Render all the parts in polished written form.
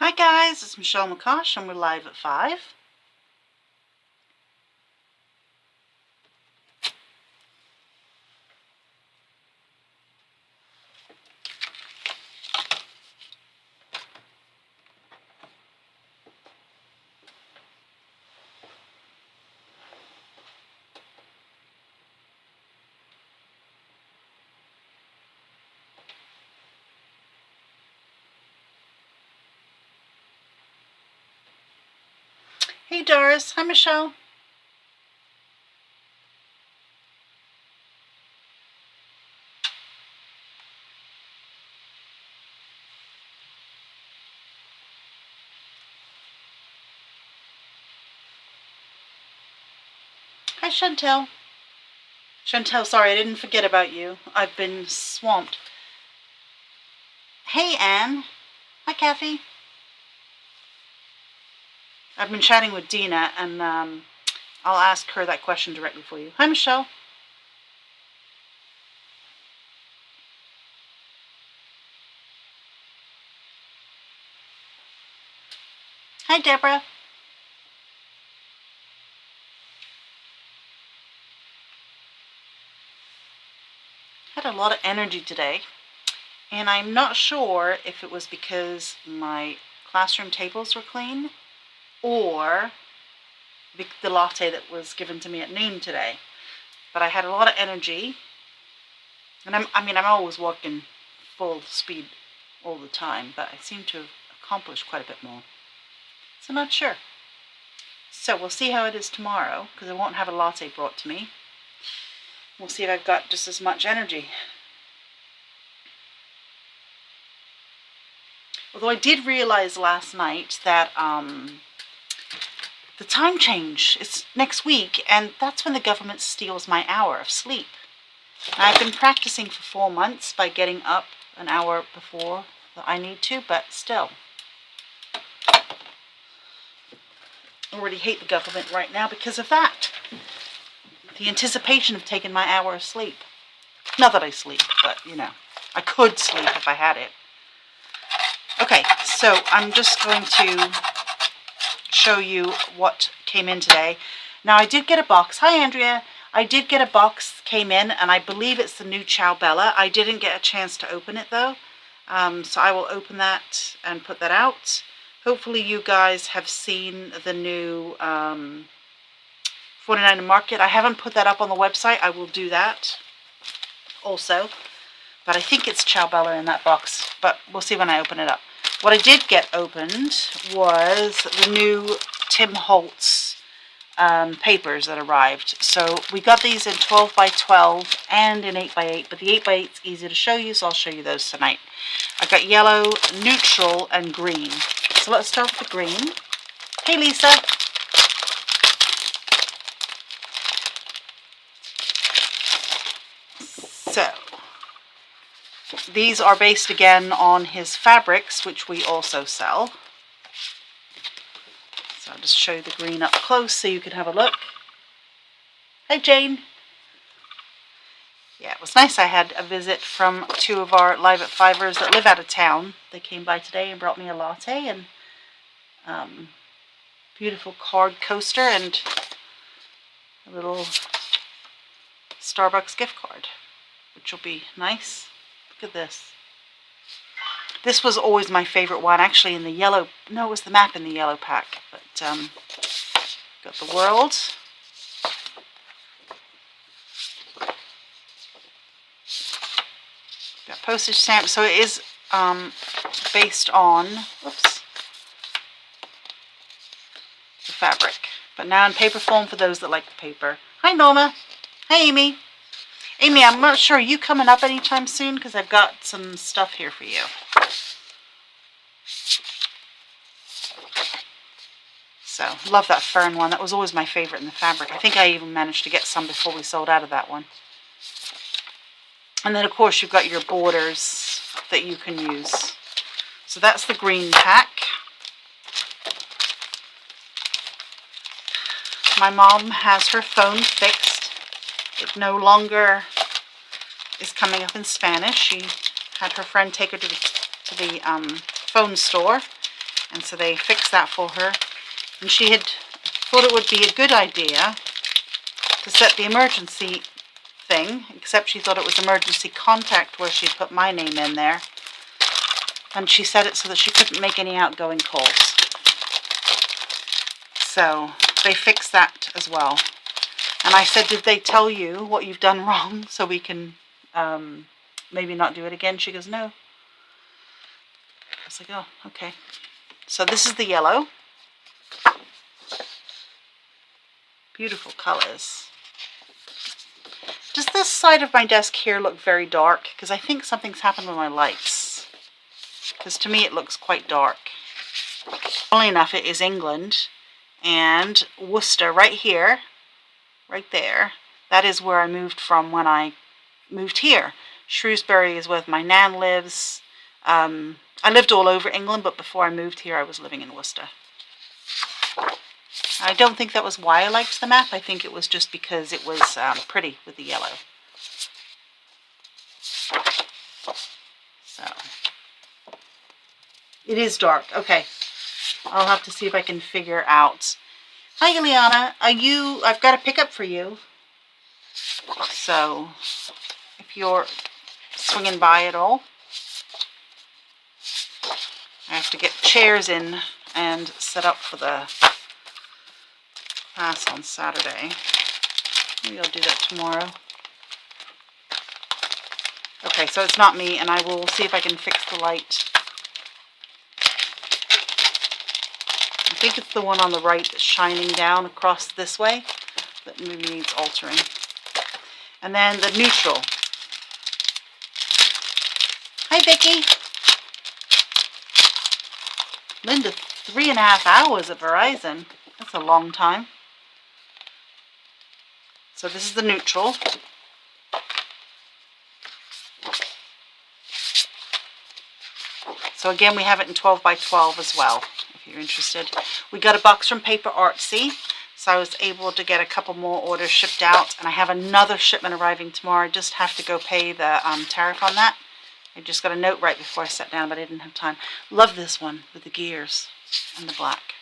Hi guys, it's Michelle McCosh and we're live at 5. Hey Doris, hi Michelle. Hi Chantel. Chantel, sorry I didn't forget about you. I've been swamped. Hey Anne. Hi Kathy. I've been chatting with Dina and I'll ask her that question directly for you. Hi Michelle. Hi Deborah. Had a lot of energy today and I'm not sure if it was because my classroom tables were clean or the latte that was given to me at noon today. But I had a lot of energy, and I'm always working full speed all the time, but I seem to have accomplished quite a bit more. So I'm not sure. So we'll see how it is tomorrow, because I won't have a latte brought to me. We'll see if I've got just as much energy. Although I did realize last night that the time change is next week, and that's when the government steals my hour of sleep. I've been practicing for 4 months by getting up an hour before that I need to, but still. I already hate the government right now because of that. The anticipation of taking my hour of sleep. Not that I sleep, but you know, I could sleep if I had it. Okay, so I'm just going to show you what came in today. Now I did get a box. Hi Andrea. I did get a box came in, and I believe it's the new Ciao Bella. I didn't get a chance to open it though, so I will open that and put that out. Hopefully you guys have seen the new 49 Market. I haven't put that up on the website. I will do that also, but I think it's Ciao Bella in that box, but we'll see when I open it up. What I did get opened was the new Tim Holtz papers that arrived. So we got these in 12 by 12 and in 8 by 8, but the 8 by 8 is easy to show you, so I'll show you those tonight. I got yellow, neutral, and green. So let's start with the green. Hey Lisa. So these are based again on his fabrics, which we also sell. So I'll just show you the green up close so you can have a look. Hi Jane. Yeah, it was nice. I had a visit from 2 of our Live at Fivers that live out of town. They came by today and brought me a latte and beautiful card coaster and a little Starbucks gift card, which will be nice. Look at this. This was always my favorite one, actually, in the yellow. No, it was the map in the yellow pack. But got the world. Got postage stamps. So it is based on, whoops, the fabric. But now in paper form for those that like the paper. Hi Norma. Hi Amy. Amy, I'm not sure. Are you coming up anytime soon? Because I've got some stuff here for you. So, love that fern one. That was always my favorite in the fabric. I think I even managed to get some before we sold out of that one. And then, of course, you've got your borders that you can use. So that's the green pack. My mom has her phone fixed. It no longer is coming up in Spanish. She had her friend take her to the phone store, And so they fixed that for her. And she had thought it would be a good idea to set the emergency thing, except she thought it was emergency contact where she put my name in there. And she set it so that she couldn't make any outgoing calls. So they fixed that as well. And I said, did they tell you what you've done wrong so we can maybe not do it again? She goes, no. I was like, oh, okay. So this is the yellow. Beautiful colors. Does this side of my desk here look very dark? Because I think something's happened with my lights. Because to me it looks quite dark. Funnily enough, it is England. And Worcester right here, right there, that is where I moved from when I moved here. Shrewsbury is where my nan lives. I lived all over England, but before I moved here I was living in Worcester. I don't think that was why I liked the map. I think it was just because it was pretty with the yellow. So, it is dark. Okay. I'll have to see if I can figure out. Hi, Ileana. I've got a pickup for you. So, if you're swinging by at all, I have to get chairs in and set up for the class on Saturday. Maybe I'll do that tomorrow. Okay, so it's not me, and I will see if I can fix the light. I think it's the one on the right that's shining down across this way that maybe needs altering. And then the neutral. Hi, Vicky. Linda, 3.5 hours at Verizon. That's a long time. So this is the neutral. So again, we have it in 12 by 12 as well, if you're interested. We got a box from Paper Artsy, so I was able to get a couple more orders shipped out, and I have another shipment arriving tomorrow. I just have to go pay the tariff on that. I just got a note right before I sat down, but I didn't have time. Love this one with the gears and the black.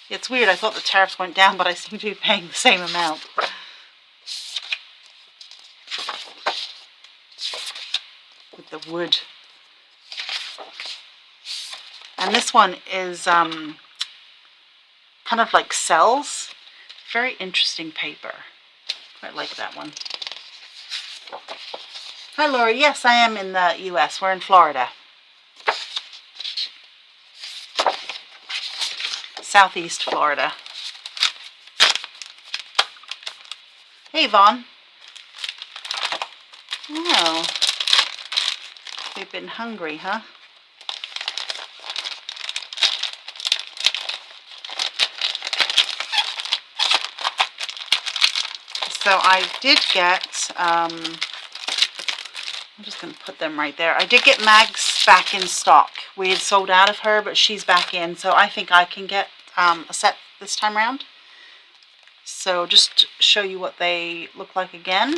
It's weird, I thought the tariffs went down, but I seem to be paying the same amount. With the wood. And this one is kind of like cells. Very interesting paper. Quite like that one. Hi, Laura. Yes, I am in the U.S. We're in Florida. Southeast Florida. Hey, Vaughn. Oh. You've been hungry, huh? So I did get, I'm just going to put them right there. I did get Mag's back in stock. We had sold out of her, but she's back in. So I think I can get a set this time around. So just to show you what they look like again.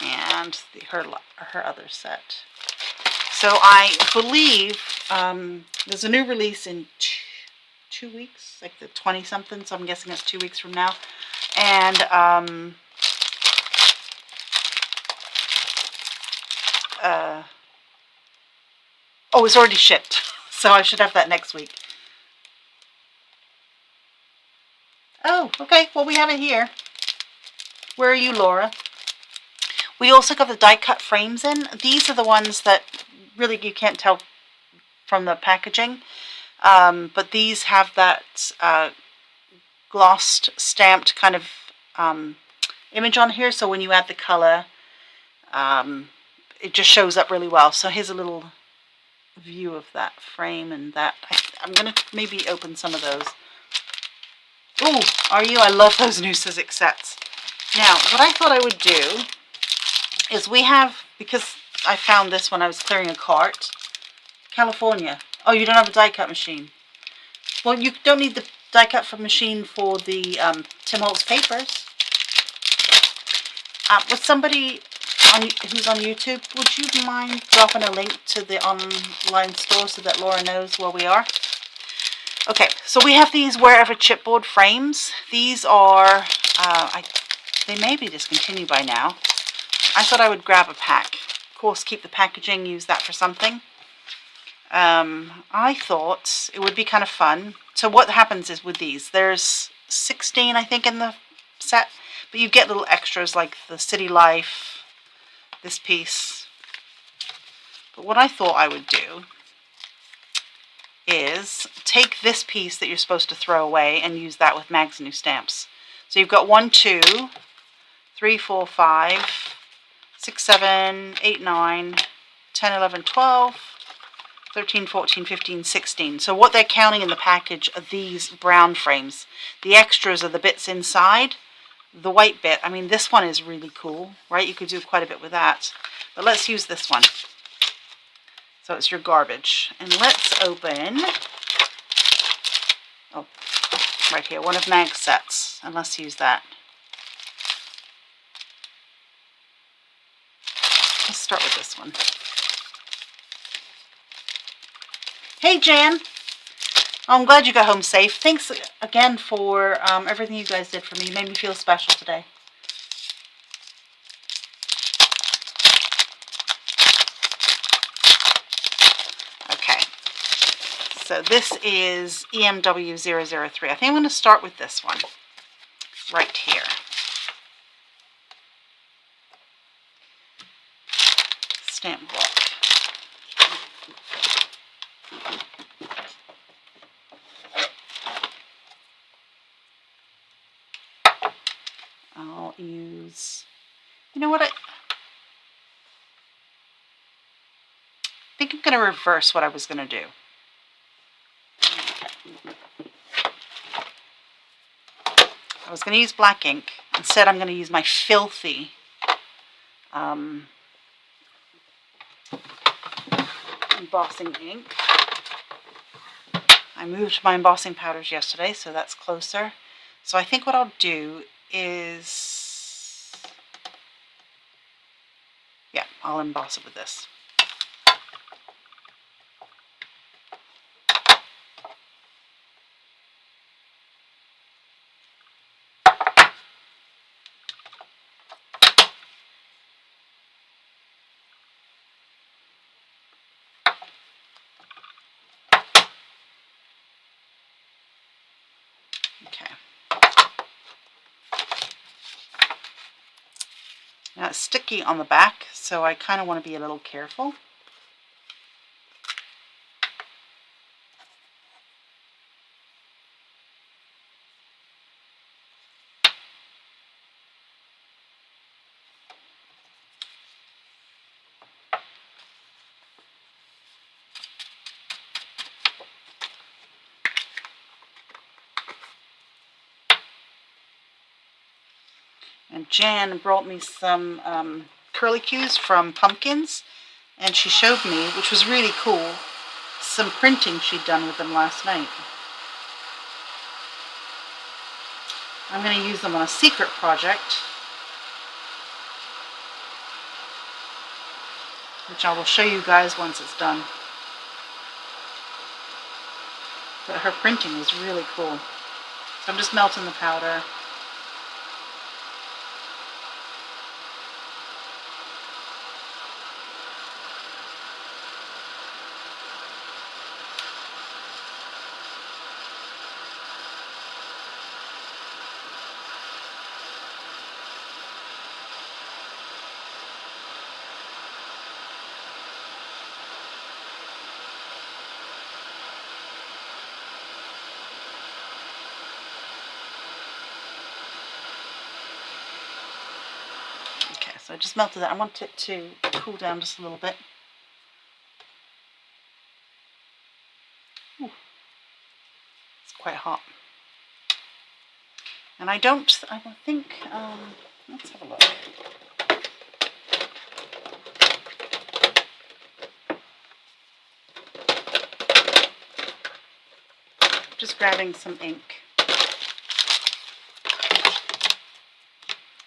And her other set. So I believe there's a new release in 2 weeks, like the 20-something, so I'm guessing it's 2 weeks from now. And oh, it's already shipped, so I should have that next week. Oh, okay, well, we have it here. Where are you, Laura? We also got the die cut frames in. These are the ones that really you can't tell from the packaging. But these have that glossed, stamped kind of image on here. So when you add the color, it just shows up really well. So here's a little view of that frame and that. I'm going to maybe open some of those. Oh, are you? I love those new Sizzix sets. Now, what I thought I would do is we have, because I found this when I was clearing a cart, California. Oh, you don't have a die cut machine. Well, you don't need the die cut machine for the Tim Holtz papers. Would somebody who's on YouTube, would you mind dropping a link to the online store so that Laura knows where we are? Okay, so we have these wherever chipboard frames. These are, they may be discontinued by now. I thought I would grab a pack. Of course, keep the packaging, use that for something. I thought it would be kind of fun. So what happens is with these, there's 16, I think, in the set, but you get little extras like the City Life, this piece. But what I thought I would do is take this piece that you're supposed to throw away and use that with Mag's new stamps. So you've got 1, 2, 3, 4, 5, 6, 7, 8, 9, 10, 11, 12, 13, 14, 15, 16. So what they're counting in the package are these brown frames. The extras are the bits inside. The white bit, I mean, this one is really cool, right? You could do quite a bit with that. But let's use this one. So it's your garbage. And let's open, oh, right here, one of Mag's sets. And let's use that. Let's start with this one. Hey, Jan. Oh, I'm glad you got home safe. Thanks again for everything you guys did for me. You made me feel special today. Okay. So this is EMW 003. I think I'm going to start with this one right here. Stamp block. I'll use, you know what, I think I'm going to reverse what I was going to do. I was going to use black ink. Instead, I'm going to use my filthy embossing ink. I moved my embossing powders yesterday, so that's closer. So I think what I'll do is, yeah, I'll emboss it with this. Okay. Now it's sticky on the back, so I kind of want to be a little careful. And Jan brought me some curlicues from pumpkins, and she showed me, which was really cool, some printing she'd done with them last night. I'm going to use them on a secret project, which I will show you guys once it's done. But her printing was really cool. So I'm just melting the powder. So I just melted that. I want it to cool down just a little bit. Ooh, it's quite hot. And I think, let's have a look. Just grabbing some ink.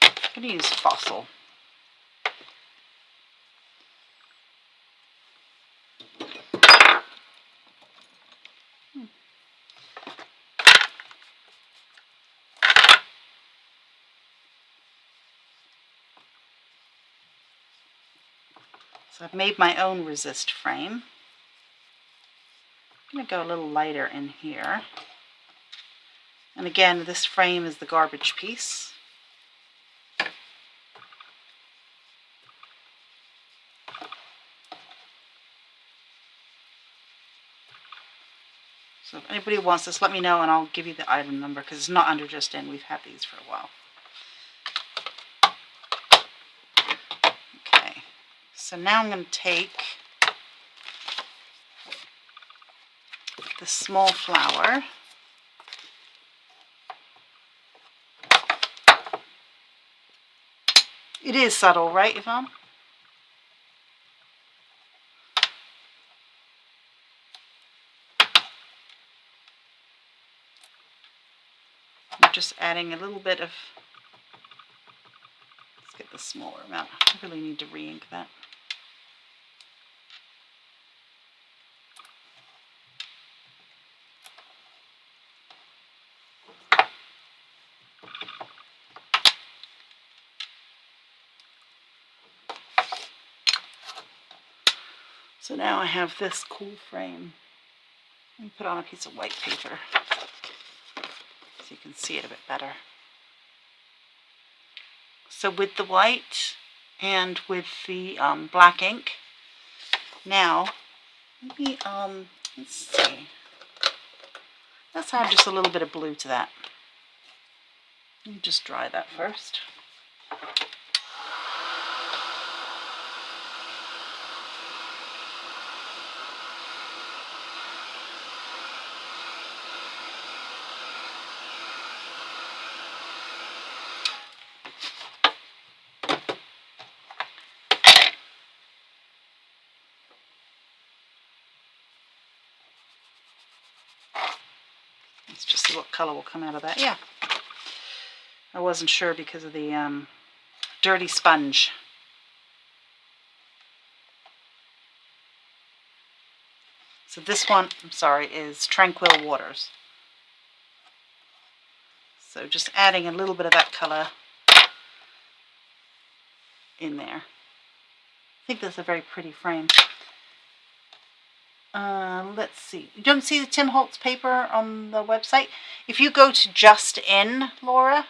I'm going to use Fossil. So I've made my own resist frame. I'm going to go a little lighter in here. And again, this frame is the garbage piece. So if anybody wants this, let me know and I'll give you the item number because it's not under Just In. We've had these for a while. Okay, so now I'm going to take the small flower. It is subtle, right, Yvonne? I'm just adding a little bit of, let's get the smaller amount. I really need to re-ink that. So now I have this cool frame. Let me put on a piece of white paper so you can see it a bit better. So with the white and with the black ink, now maybe let's see. Let's add just a little bit of blue to that. Let me just dry that first. Let's just see what color will come out of that. Yeah. I wasn't sure because of the dirty sponge. So this one, I'm sorry, is Tranquil Waters. So just adding a little bit of that color in there. I think that's a very pretty frame. Let's see. You don't see the Tim Holtz paper on the website? If you go to Just In, Laura,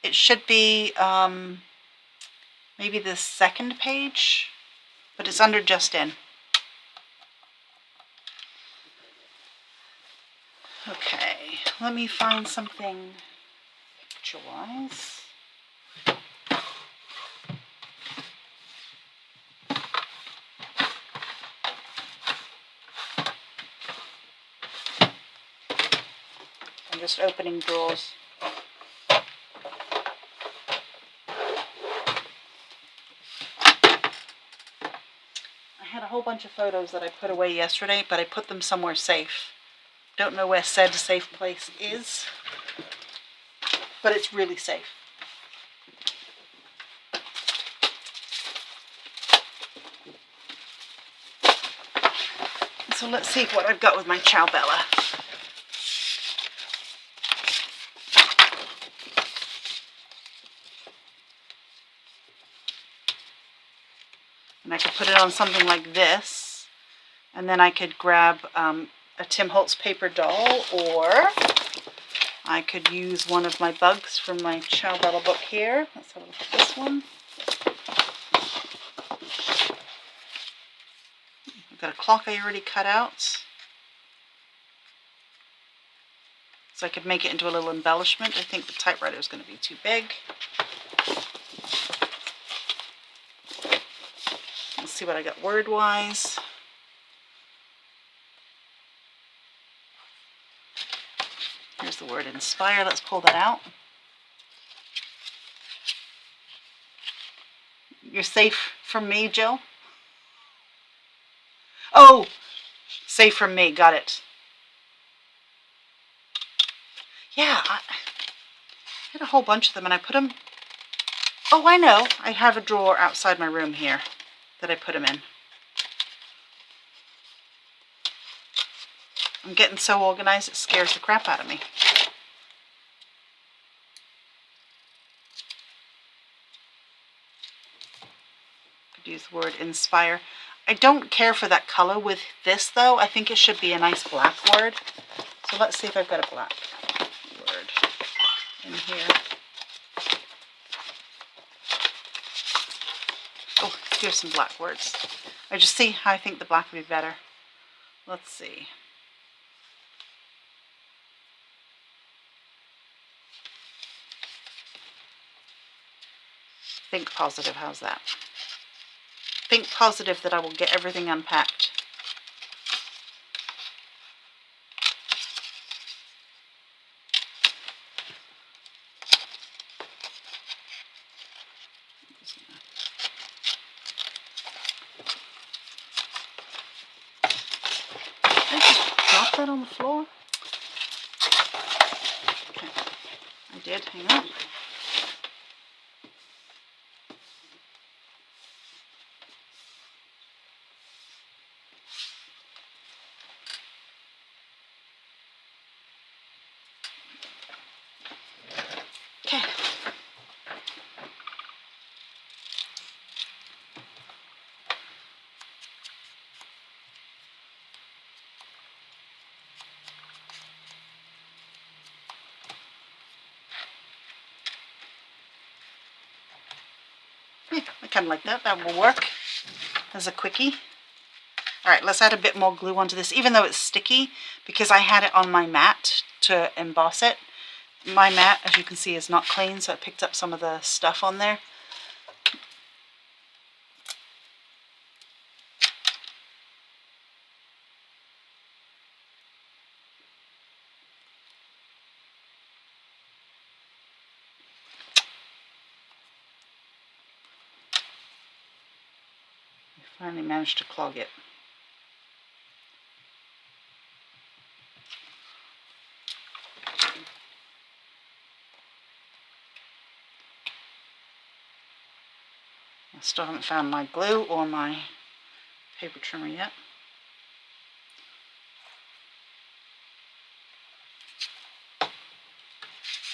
it should be maybe the second page, but it's under Just In. Okay, let me find something picture-wise. I'm just opening drawers. I had a whole bunch of photos that I put away yesterday, but I put them somewhere safe. Don't know where said safe place is, but it's really safe. So let's see what I've got with my Ciao Bella. And I could put it on something like this, and then I could grab a Tim Holtz paper doll, or I could use one of my bugs from my Ciao Bella book here. Let's have a look at this one. I've got a clock I already cut out. So I could make it into a little embellishment. I think the typewriter is going to be too big. Let's see what I got word-wise. Here's the word inspire. Let's pull that out. You're safe from me, Jill? Oh, safe from me. Got it. Yeah, I had a whole bunch of them and I put them... Oh, I know. I have a drawer outside my room here that I put them in. I'm getting so organized it scares the crap out of me. Could use with the word inspire. I don't care for that color with this though. I think it should be a nice black word. So let's see if I've got a black word in here. Oh, here's some black words. I just see how I think the black would be better. Let's see. Think positive, how's that? Think positive that I will get everything unpacked. Did I just drop that on the floor? Okay, I did, hang on. Okay. Yeah, I kind of like that. That will work as a quickie. Alright, let's add a bit more glue onto this, even though it's sticky, because I had it on my mat to emboss it. My mat, as you can see, is not clean, so I picked up some of the stuff on there. I finally managed to clog it. I still haven't found my glue or my paper trimmer yet.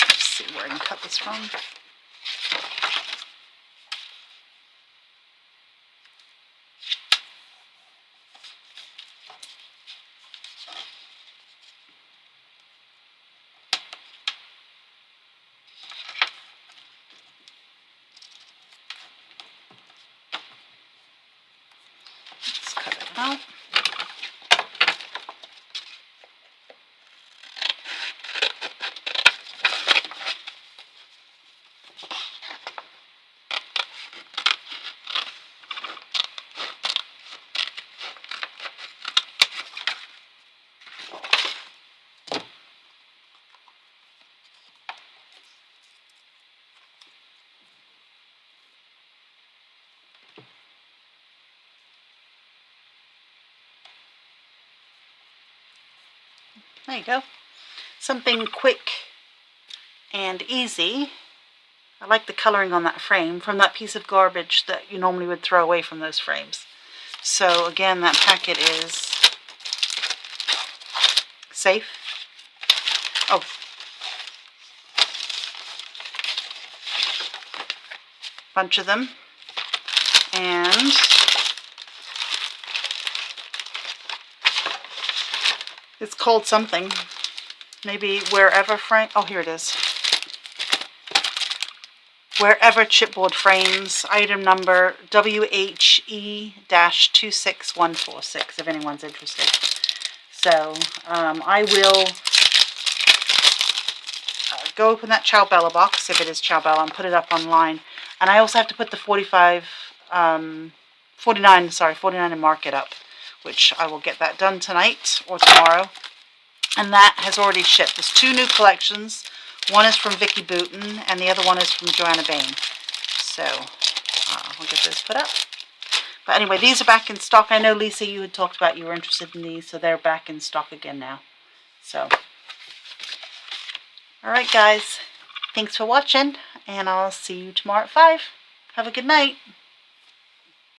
Let's see where I can cut this from. Let's cut it out. There you go. Something quick and easy. I like the coloring on that frame from that piece of garbage that you normally would throw away from those frames. So again, that packet is safe. Oh. Bunch of them. And it's called something. Maybe Wherever frame. Oh, here it is. Wherever chipboard frames, item number WHE-26146, if anyone's interested. So I will go open that Ciao Bella box, if it is Ciao Bella, and put it up online. And I also have to put the 49 and mark it up, which I will get that done tonight or tomorrow. And that has already shipped. There's 2 new collections. One is from Vicky Booten, and the other one is from Joanna Bain. So, we'll get those put up. But anyway, these are back in stock. I know, Lisa, you had talked about you were interested in these, so they're back in stock again now. So, alright guys, thanks for watching, and I'll see you tomorrow at 5. Have a good night.